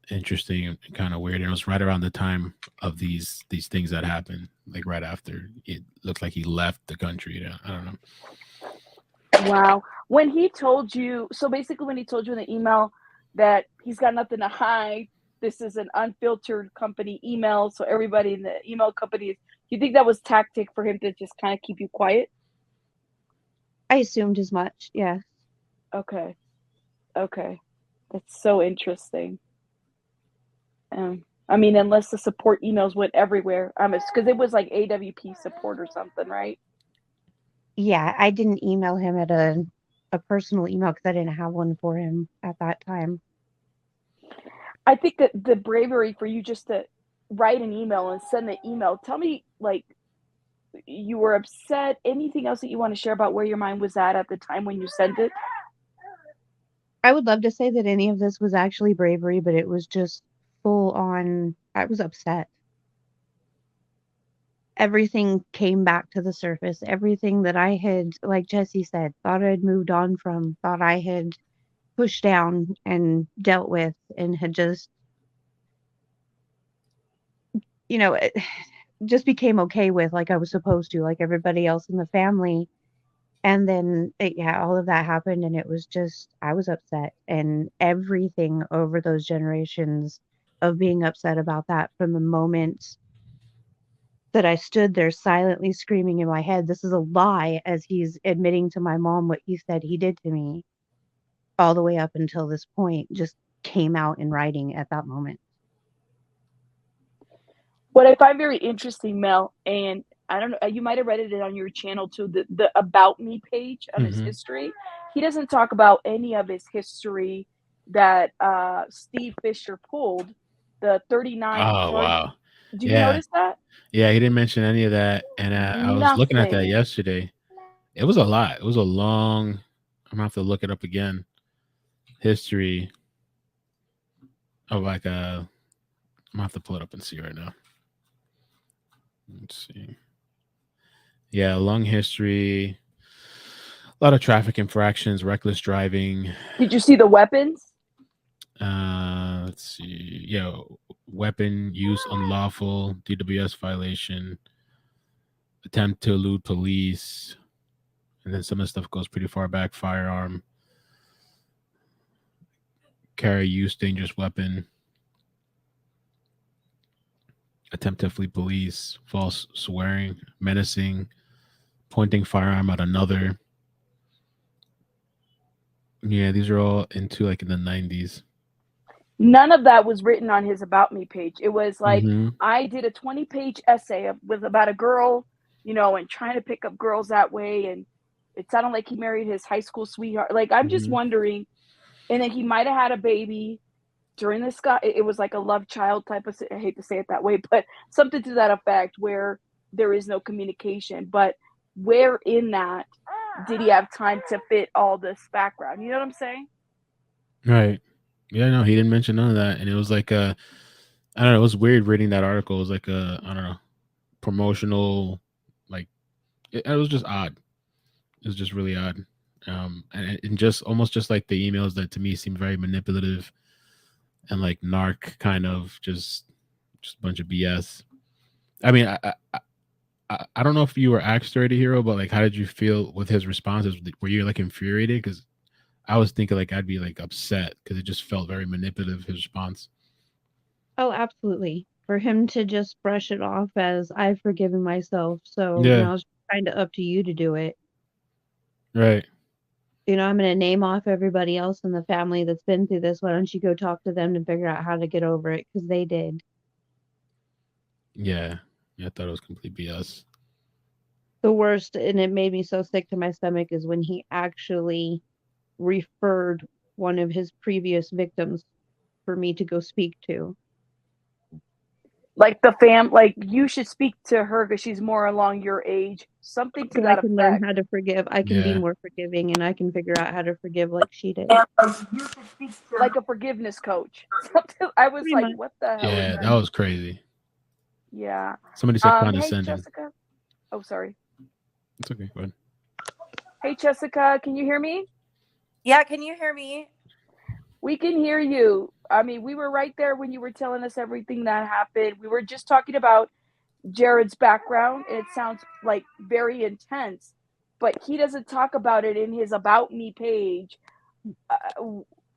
Speaker 3: interesting and kind of weird. And it was right around the time of these things that happened, like right after it looked like he left the country. I don't know.
Speaker 1: Wow. When he told you, so basically when he told you in the email that he's got nothing to hide, this is an unfiltered company email, so everybody in the email company, do you think that was tactic for him to just kind of keep you quiet?
Speaker 2: I assumed as much, yes.
Speaker 1: Okay. That's so interesting. I mean, unless the support emails went everywhere, because it was like AWP support or something, right?
Speaker 2: Yeah, I didn't email him at a personal email because I didn't have one for him at that time.
Speaker 1: I think that the bravery for you just to write an email and send the email. Tell me, like, you were upset. Anything else that you want to share about where your mind was at the time when you sent it?
Speaker 2: I would love to say that any of this was actually bravery, but it was just full on. I was upset. Everything came back to the surface. Everything that I had, like Jesse said, thought I'd moved on from, thought I had pushed down and dealt with, and had just, it just became okay with, like I was supposed to, like everybody else in the family. And then, yeah, all of that happened, and it was just, I was upset. And everything over those generations of being upset about that, from the moment that I stood there silently screaming in my head, this is a lie, as he's admitting to my mom what he said he did to me, all the way up until this point, just came out in writing at that moment.
Speaker 1: What I find very interesting, Mel, and I don't know, you might have read it on your channel too, the About Me page of his
Speaker 3: Mm-hmm.
Speaker 1: history. He doesn't talk about any of his history that Steve Fisher pulled, the 39
Speaker 3: Oh
Speaker 1: party.
Speaker 3: wow.
Speaker 1: Did you
Speaker 3: Yeah.
Speaker 1: notice that?
Speaker 3: Yeah, he didn't mention any of that. And I was looking at that
Speaker 1: Nothing.
Speaker 3: yesterday. It was a lot. It was a long, I'm gonna have to look it up again. History of like I'm gonna have to pull it up and see right now. Let's see. Yeah, long history, a lot of traffic infractions, reckless driving.
Speaker 1: Did you see the weapons?
Speaker 3: Let's see. Yeah, weapon use unlawful, DWS violation, attempt to elude police, and then some of the stuff goes pretty far back. Firearm, carry use dangerous weapon, attempt to flee police, false swearing, menacing, pointing firearm at another. Yeah, these are all into like in the 90s.
Speaker 1: None of that was written on his About Me page. It was like,
Speaker 3: Mm-hmm.
Speaker 1: I did a 20-page essay with about a girl, and trying to pick up girls that way. And it sounded like he married his high school sweetheart. Like, I'm just
Speaker 3: Mm-hmm.
Speaker 1: wondering. And then he might have had a baby during this guy. It was like a love child type of, I hate to say it that way, but something to that effect, where there is no communication. But where in that did he have time to fit all this background? You know what I'm saying?
Speaker 3: Right. Yeah, no, he didn't mention none of that. And it was like I don't know, it was weird reading that article. It was like I don't know, promotional, like it was just odd. It was just really odd. And just almost just like the emails that to me seemed very manipulative and like narc kind of just a bunch of BS. I mean, I don't know if you were actually a hero, but like, how did you feel with his responses? Were you like infuriated? Because I was thinking like I'd be like upset because it just felt very manipulative, his response.
Speaker 2: Oh, absolutely. For him to just brush it off as, I've forgiven myself, so
Speaker 3: Yeah,
Speaker 2: now it's kind of up to you to do it.
Speaker 3: right.
Speaker 2: I'm going to name off everybody else in the family that's been through this. Why don't you go talk to them to figure out how to get over it? Because they did.
Speaker 3: Yeah. I thought it was complete BS.
Speaker 2: The worst, and it made me so sick to my stomach, is when he actually referred one of his previous victims for me to go speak to.
Speaker 1: Like you should speak to her because she's more along your age. Something to
Speaker 2: So I
Speaker 1: that
Speaker 2: can learn
Speaker 1: effect.
Speaker 2: how to forgive. I can be
Speaker 3: Yeah.
Speaker 2: more forgiving, and I can figure out how to forgive like she did.
Speaker 1: You should speak to like a forgiveness coach. Something. I was
Speaker 2: Pretty
Speaker 1: like,
Speaker 2: much.
Speaker 1: what the hell is
Speaker 3: Yeah, that
Speaker 1: that?
Speaker 3: was crazy.
Speaker 1: Yeah.
Speaker 3: Somebody said
Speaker 1: Hey,
Speaker 3: condescending.
Speaker 1: Jessica. Oh, sorry.
Speaker 3: It's okay. Go ahead.
Speaker 1: Hey, Jessica, can you hear me?
Speaker 4: Yeah, can you hear me?
Speaker 1: We can hear you. I mean, we were right there when you were telling us everything that happened. We were just talking about Jared's background. It sounds like very intense, but he doesn't talk about it in his About Me page.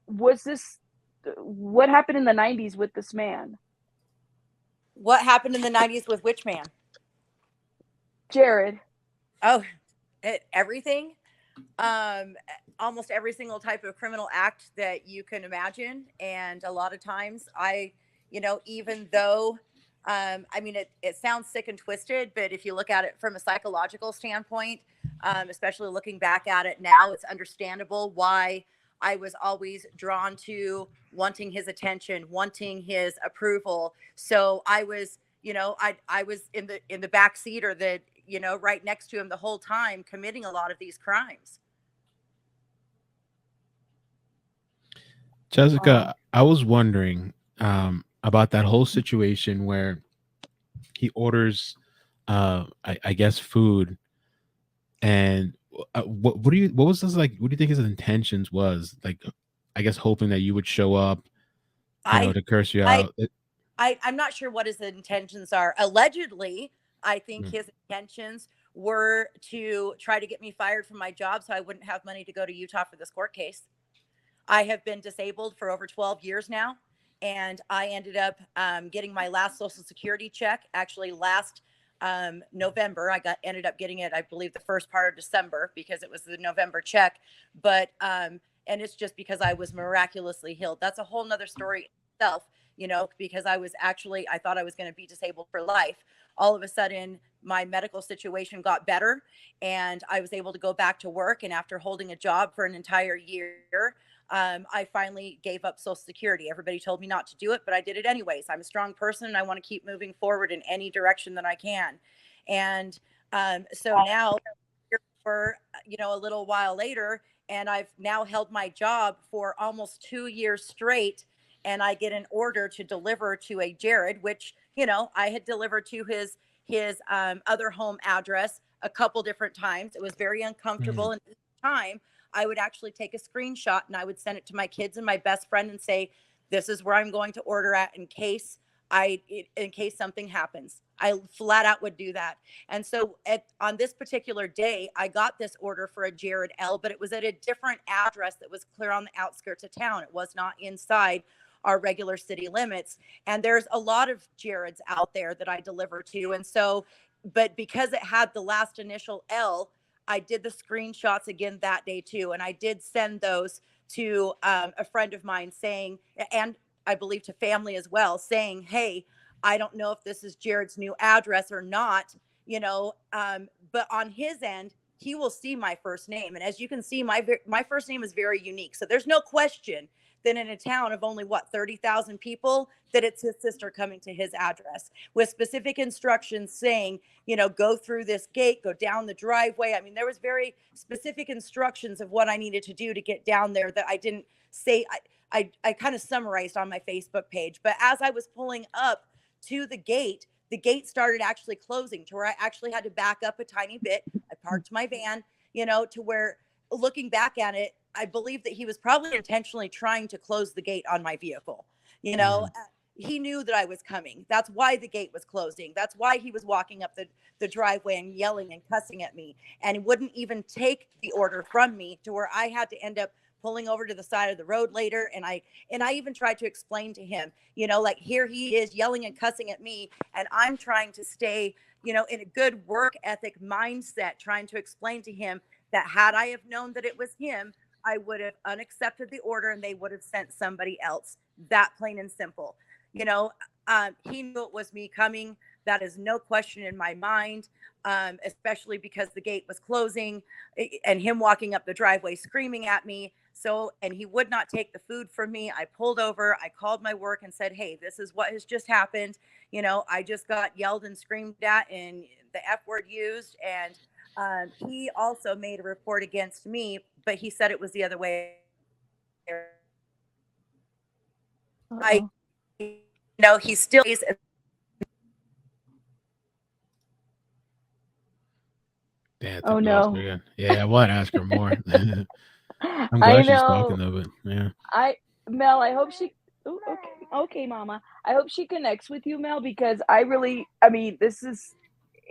Speaker 1: Was this what happened in the 90s with this man?
Speaker 4: What happened in the 90s with which man?
Speaker 1: Jared.
Speaker 4: Oh, everything. Almost every single type of criminal act that you can imagine. And a lot of times even though, I mean, it sounds sick and twisted, but if you look at it from a psychological standpoint, especially looking back at it now, it's understandable why I was always drawn to wanting his attention, wanting his approval. So I was, I was in the back seat, or the, right next to him the whole time, committing a lot of these crimes.
Speaker 3: Jessica, I was wondering about that whole situation where he orders, I guess, food, and what was this like? What do you think his intentions was? Like, I guess hoping that you would show up,
Speaker 4: I,
Speaker 3: to curse you
Speaker 4: I,
Speaker 3: out.
Speaker 4: I'm not sure what his intentions are. Allegedly, I think
Speaker 3: Mm.
Speaker 4: his intentions were to try to get me fired from my job so I wouldn't have money to go to Utah for this court case. I have been disabled for over 12 years now, and I ended up getting my last Social Security check actually last November. Ended up getting it, I believe, the first part of December, because it was the November check. But and it's just because I was miraculously healed. That's a whole nother story itself, because I thought I was going to be disabled for life. All of a sudden, my medical situation got better, and I was able to go back to work. And after holding a job for an entire year, I finally gave up Social Security. Everybody told me not to do it, but I did it anyways. I'm a strong person, and I want to keep moving forward in any direction that I can. And so now, for a little while later, and I've now held my job for almost 2 years straight, and I get an order to deliver to a Jared, which I had delivered to his other home address a couple different times. It was very uncomfortable, and each time I would actually take a screenshot and I would send it to my kids and my best friend and say, "This is where I'm going to order at in case something happens." I flat out would do that. And so on this particular day, I got this order for a Jared L, but it was at a different address that was clear on the outskirts of town. It was not inside our regular city limits. And there's a lot of Jareds out there that I deliver to. And so, but because it had the last initial L, I did the screenshots again that day too. And I did send those to a friend of mine saying, and I believe to family as well, saying, "Hey, I don't know if this is Jared's new address or not, but on his end, he will see my first name. And as you can see, my first name is very unique. So there's no question that in a town of only 30,000 people, that it's his sister coming to his address with specific instructions saying, go through this gate, go down the driveway. I mean, there was very specific instructions of what I needed to do to get down there that I didn't say. I kind of summarized on my Facebook page, but as I was pulling up to the gate started actually closing to where I actually had to back up a tiny bit. I parked my van, to where, looking back at it, I believe that he was probably intentionally trying to close the gate on my vehicle. He knew that I was coming. That's why the gate was closing. That's why he was walking up the driveway and yelling and cussing at me. And he wouldn't even take the order from me, to where I had to end up pulling over to the side of the road later. And I even tried to explain to him, like, here he is yelling and cussing at me, and I'm trying to stay, in a good work ethic mindset, trying to explain to him that had I have known that it was him, I would have unaccepted the order and they would have sent somebody else. That plain and simple. He knew it was me coming. That is no question in my mind, especially because the gate was closing and him walking up the driveway screaming at me. So, and he would not take the food from me. I pulled over, I called my work and said, "Hey, this is what has just happened. I just got yelled and screamed at and the F word used." And he also made a report against me, but he said it was the other way. He still is.
Speaker 3: Damn,
Speaker 1: Oh no.
Speaker 3: again. Yeah, I want to ask her more. I'm
Speaker 1: I
Speaker 3: glad she's talking
Speaker 1: know.
Speaker 3: though, but yeah.
Speaker 1: Mel, I hope she. Ooh, okay, Mama. I hope she connects with you, Mel, because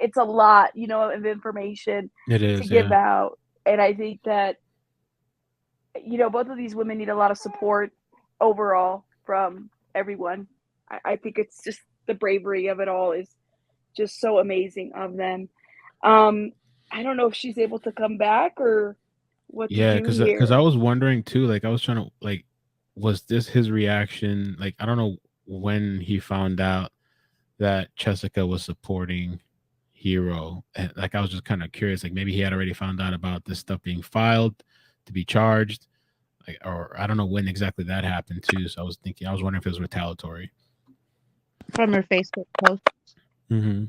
Speaker 1: it's a lot, of information
Speaker 3: It
Speaker 1: to
Speaker 3: is,
Speaker 1: give
Speaker 3: yeah.
Speaker 1: out, and I think that both of these women need a lot of support overall from everyone. I think it's just the bravery of it all is just so amazing of them. I don't know if she's able to come back or what to
Speaker 3: Yeah,
Speaker 1: do
Speaker 3: because I
Speaker 1: here.
Speaker 3: was wondering too, like I was trying to like, was this his reaction? Like, I don't know when he found out that Jessica was supporting Hero. And like I was just kind of curious, like maybe he had already found out about this stuff being filed to be charged. Like, or I don't know when exactly that happened too. So I was wondering if it was retaliatory.
Speaker 2: From her Facebook post.
Speaker 3: Mm-hmm.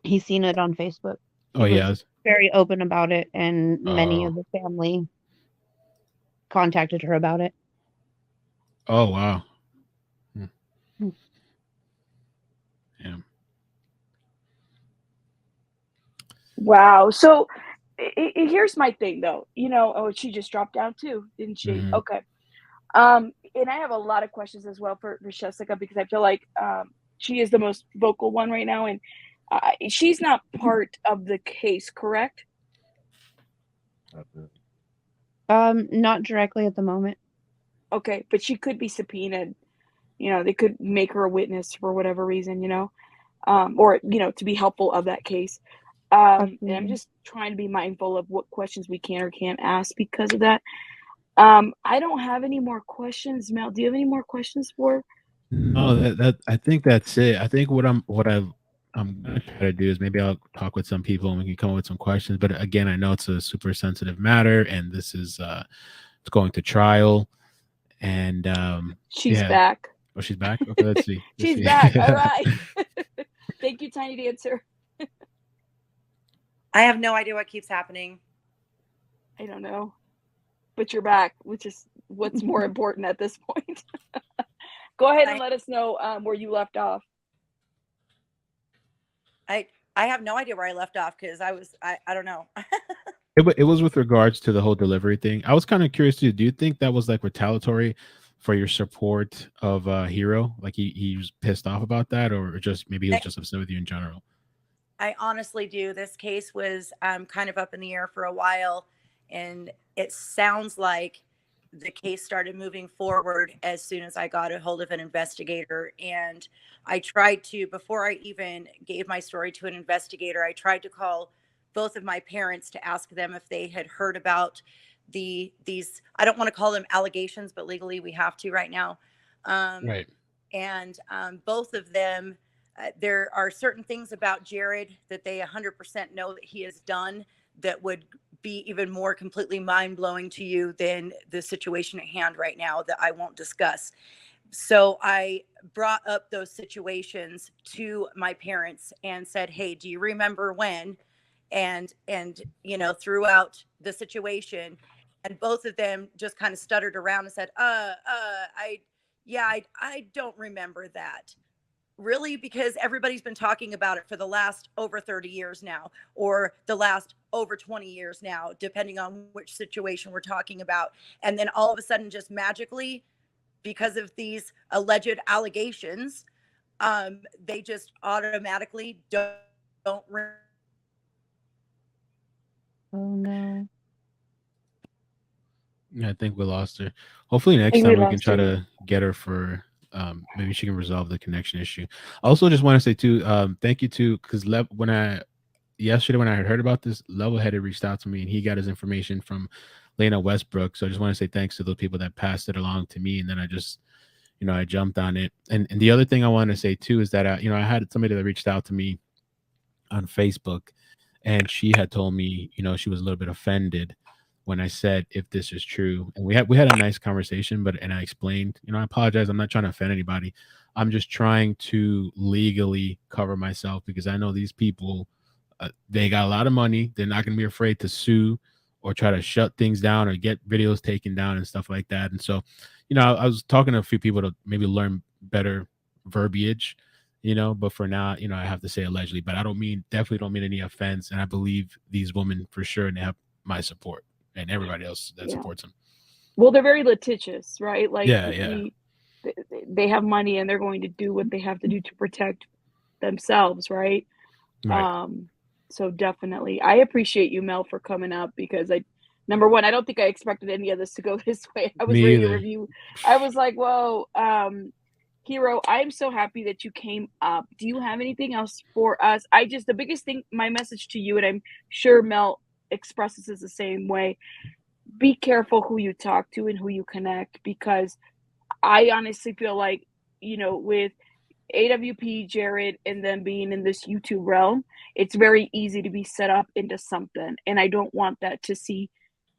Speaker 2: He's seen it on Facebook.
Speaker 3: Oh
Speaker 2: He
Speaker 3: yeah.
Speaker 2: was very open about it, and many
Speaker 3: Oh.
Speaker 2: of the family contacted her about it.
Speaker 3: Oh wow.
Speaker 2: Hmm.
Speaker 3: Yeah.
Speaker 1: Wow. So here's my thing though. Oh, she just dropped down too, didn't she?
Speaker 3: Mm-hmm.
Speaker 1: Okay. And I have a lot of questions as well for Jessica because I feel like she is the most vocal one right now, and she's not part of the case, correct?
Speaker 2: Not directly at the moment.
Speaker 1: Okay, but she could be subpoenaed. They could make her a witness for whatever reason, or to be helpful of that case. And I'm
Speaker 2: Absolutely.
Speaker 1: just trying to be mindful of what questions we can or can't ask because of that. I don't have any more questions. Mel, do you have any more questions for?
Speaker 3: No, that I think that's it. I think I'm gonna try to do is maybe I'll talk with some people and we can come up with some questions. But again, I know it's a super sensitive matter, and this is it's going to trial. And
Speaker 1: She's
Speaker 3: yeah.
Speaker 1: back.
Speaker 3: Oh, she's back. Okay, let's see. Let's
Speaker 1: She's
Speaker 3: see.
Speaker 1: back. All right. Thank you, Tiny Dancer.
Speaker 4: I have no idea what keeps happening.
Speaker 1: I don't know, but you're back, which is what's more important at this point. Go ahead and let us know where you left off.
Speaker 4: I have no idea where I left off because I don't know.
Speaker 3: It was with regards to the whole delivery thing. I was kind of curious too. Do you think that was like retaliatory for your support of Hero? Like he was pissed off about that, or just maybe he was just upset with you in general?
Speaker 4: I honestly do. This case was kind of up in the air for a while, and it sounds like the case started moving forward as soon as I got a hold of an investigator. And I tried to, before I even gave my story to an investigator, I tried to call both of my parents to ask them if they had heard about these, I don't want to call them allegations, but legally we have to right now.
Speaker 3: Right.
Speaker 4: And both of them, there are certain things about Jared that they 100% know that he has done that would be even more completely mind blowing to you than the situation at hand right now that I won't discuss. So I brought up those situations to my parents and said, "Hey, do you remember when?" And throughout the situation, and both of them just kind of stuttered around and said, I don't remember that." Really? Because everybody's been talking about it for the last over 30 years now, or the last over 20 years now, depending on which situation we're talking about. And then all of a sudden, just magically, because of these alleged allegations, they just automatically don't
Speaker 2: Oh no.
Speaker 3: Yeah, I think we lost her. Hopefully
Speaker 1: I
Speaker 3: next
Speaker 1: think
Speaker 3: time
Speaker 1: we
Speaker 3: we can
Speaker 1: lost
Speaker 3: try
Speaker 1: her.
Speaker 3: to get her for maybe she can resolve the connection issue. I also just want to say too, thank you to because yesterday when I had heard about this, Level Headed reached out to me and he got his information from Lena Westbrook. So I just want to say thanks to those people that passed it along to me, and then I just I jumped on it. And the other thing I want to say too is that I had somebody that reached out to me on Facebook, and she had told me, she was a little bit offended when I said if this is true. And we had a nice conversation, and I explained, I apologize. I'm not trying to offend anybody. I'm just trying to legally cover myself because I know these people, they got a lot of money. They're not going to be afraid to sue or try to shut things down or get videos taken down and stuff like that. And so, I was talking to a few people to maybe learn better verbiage, but for now, I have to say allegedly, but definitely don't mean any offense. And I believe these women for sure, and they have my support and everybody else that
Speaker 1: Yeah.
Speaker 3: supports them.
Speaker 1: Well, they're very litigious, right? Like
Speaker 3: Yeah.
Speaker 1: they have money and they're going to do what they have to do to protect themselves, right?
Speaker 3: Right.
Speaker 1: So definitely, I appreciate you, Mel, for coming up because number one, I don't think I expected any of this to go this way. I was
Speaker 3: Me
Speaker 1: ready to
Speaker 3: either.
Speaker 1: review. I was like, whoa, Hero, I'm so happy that you came up. Do you have anything else for us? The biggest thing, my message to you, and I'm sure Mel expresses this the same way. Be careful who you talk to and who you connect because I honestly feel like, with AWP, Jared, and them being in this YouTube realm, it's very easy to be set up into something. And I don't want that to see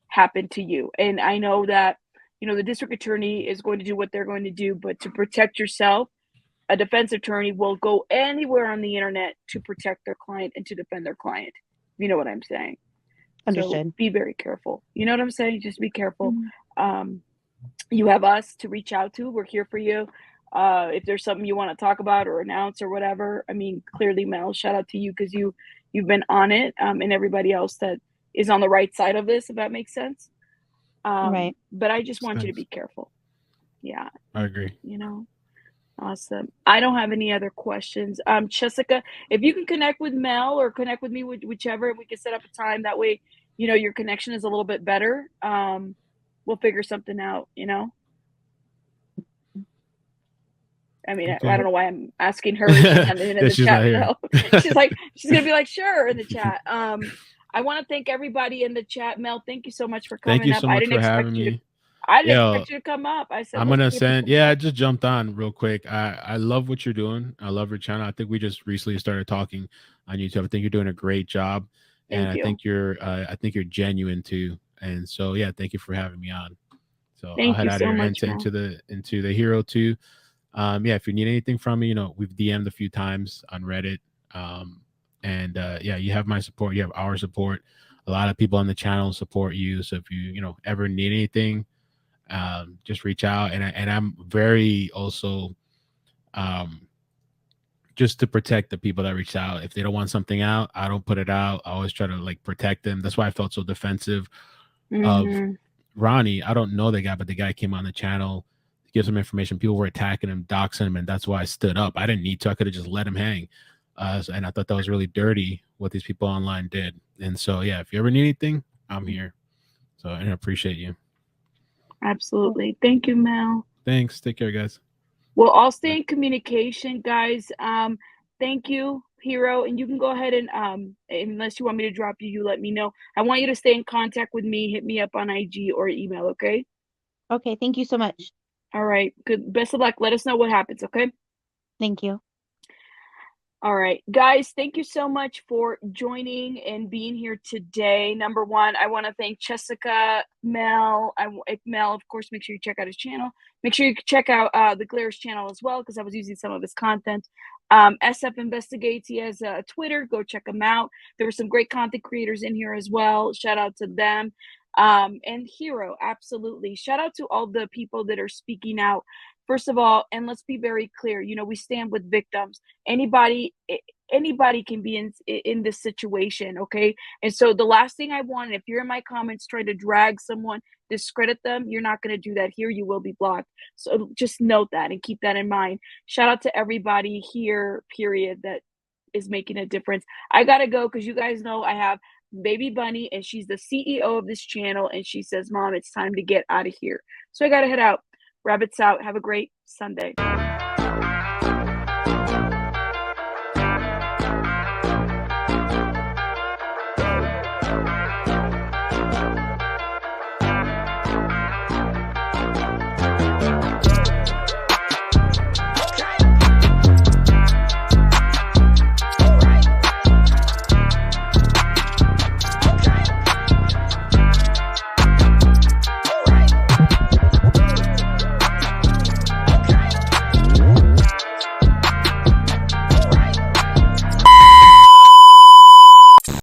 Speaker 1: happen to you. And I know that you know, the district attorney is going to do what they're going to do, but to protect yourself, a defense attorney will go anywhere on the internet to protect their client and to defend their client. You know what I'm saying?
Speaker 2: Understood.
Speaker 1: So be very careful. You know what I'm saying? Just be careful.
Speaker 2: Mhm.
Speaker 1: You have us to reach out to. We're here for you. If there's something you want to talk about or announce or whatever, I mean, clearly, Mel, shout out to you because you've been on it, and everybody else that is on the right side of this, if that makes sense.
Speaker 2: Right.
Speaker 1: But I just want you to
Speaker 3: Thanks.
Speaker 1: be careful. Yeah,
Speaker 3: I agree.
Speaker 1: you know. Awesome. I don't have any other questions. Jessica, if you can connect with Mel or connect with me, whichever, we can set up a time. That way, you know, your connection is a little bit better. We'll figure something out, you know? I mean, I
Speaker 3: Okay.
Speaker 1: don't know why I'm asking her. She's not even in
Speaker 3: Yeah,
Speaker 1: the
Speaker 3: she's
Speaker 1: chat.
Speaker 3: not here.
Speaker 1: No, she's gonna be like, sure, in the chat. I want to thank everybody in the chat. Mel, thank you so much for
Speaker 3: Thank
Speaker 1: coming
Speaker 3: you
Speaker 1: up.
Speaker 3: so much for having me.
Speaker 1: I didn't
Speaker 3: Yeah,
Speaker 1: expect you to come up. I said,
Speaker 3: I'm
Speaker 1: let's
Speaker 3: gonna
Speaker 1: see if he
Speaker 3: send.
Speaker 1: comes
Speaker 3: Yeah, I
Speaker 1: up.
Speaker 3: just jumped on real quick. I love what you're doing. I love your channel. I think we just recently started talking on YouTube. I think you're doing a great job, and
Speaker 1: Thank you.
Speaker 3: I think you're genuine too. And so yeah, thank you for having me on. So I'll
Speaker 1: Thank
Speaker 3: head
Speaker 1: you
Speaker 3: out
Speaker 1: so
Speaker 3: here
Speaker 1: much, Mel.
Speaker 3: into the hero too. Yeah, if you need anything from me, you know, we've DM'd a few times on Reddit. And yeah, you have my support. You have our support. A lot of people on the channel support you. So if you know ever need anything, just reach out. And I'm very also just to protect the people that reach out. If they don't want something out, I don't put it out. I always try to like protect them. That's why I felt so defensive of
Speaker 1: Mm-hmm.
Speaker 3: Ronnie. I don't know the guy, but the guy came on the channel to give some information. People were attacking him, doxing him, and that's why I stood up. I didn't need to. I could have just let him hang. And I thought that was really dirty what these people online did. And so, yeah, if you ever need anything, I'm here. So, and I appreciate you.
Speaker 1: Absolutely. Thank you, Mel.
Speaker 3: Thanks. Take care, guys.
Speaker 1: Well, I'll stay
Speaker 3: Bye.
Speaker 1: in communication, guys. Thank you, Hero. And you can go ahead and unless you want me to drop you, you let me know. I want you to stay in contact with me. Hit me up on IG or email, okay?
Speaker 2: Okay. Thank you so much.
Speaker 1: All right. Good. Best of luck. Let us know what happens, okay?
Speaker 2: Thank you.
Speaker 1: All right, guys, thank you so much for joining and being here today. Number one, I want to thank Jessica, Mel. Mel, of course, make sure you check out his channel. Make sure you check out the Glaire's channel as well, because I was using some of his content. SF Investigates, he has a Twitter. Go check him out. There were some great content creators in here as well. Shout out to them. And Hero, absolutely. Shout out to all the people that are speaking out. First of all, and let's be very clear, you know, we stand with victims. Anybody can be in this situation, okay? And so the last thing I want, if you're in my comments trying to drag someone, discredit them, you're not going to do that here. You will be blocked. So just note that and keep that in mind. Shout out to everybody here, period, that is making a difference. I gotta go because you guys know I have baby Bunny, and she's the CEO of this channel, and she says, Mom, it's time to get out of here. So I gotta head out. Rabbits out. Have a great Sunday.